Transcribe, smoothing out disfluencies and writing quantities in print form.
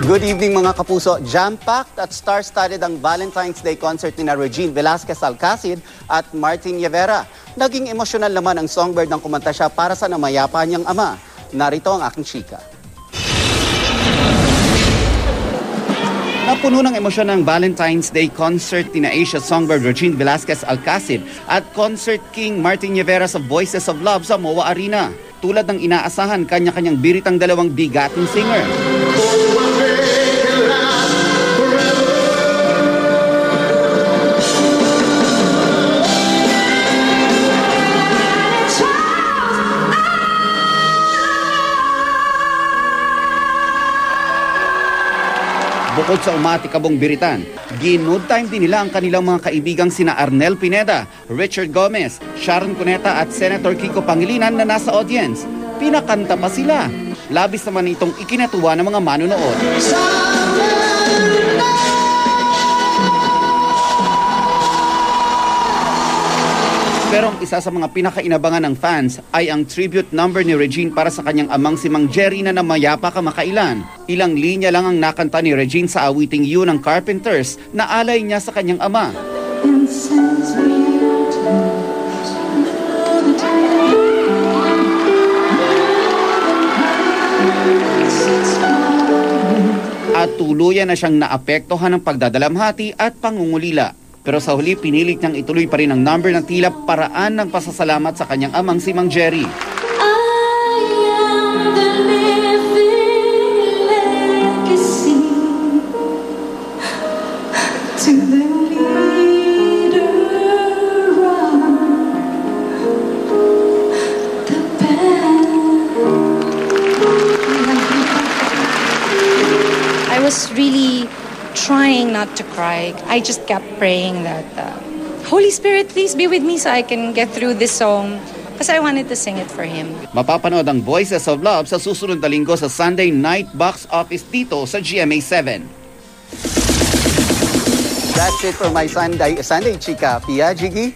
Good evening mga kapuso. Jam-packed at star-studded ang Valentine's Day concert ni Regine Velasquez Alcacid at Martin Rivera. Naging emosyonal naman ang songbird nang kumanta siya para sa namayapa niyang ama. Narito ang aking chika. Napuno ng emosyon ng Valentine's Day concert ni Asia songbird Regine Velasquez Alcacid at concert king Martin Rivera sa Voices of Love sa MOA Arena. Tulad ng inaasahan, kanya-kanyang biritang dalawang bigating singer. Bukod sa umatikabong biritan, ginood time din nila ang kanilang mga kaibigang sina Arnel Pineda, Richard Gomez, Sharon Cuneta at Senator Kiko Pangilinan na nasa audience. Pinakanta pa sila. Labis naman itong ikinatuwa ng mga manonood. Pero ang isa sa mga pinakainabangan ng fans ay ang tribute number ni Regine para sa kanyang amang si Mang Jerry na namayapa kamakailan. Ilang linya lang ang nakanta ni Regine sa awiting You ng Carpenters na alay niya sa kanyang ama. At tuluyan na siyang naapektuhan ng pagdadalamhati at pangungulila. Pero sa huli, pinilit niyang ituloy pa rin ang number ng tila paraan ng pasasalamat sa kanyang amang si Mang Jerry. I was really trying not to cry. I just kept praying that Holy Spirit, please be with me so I can get through this song because I wanted to sing it for Him. Mapapanood ang Voices of Love sa susunod na linggo sa Sunday night box office dito sa GMA7. That's it for my Sunday chika. Pia, Jiggy?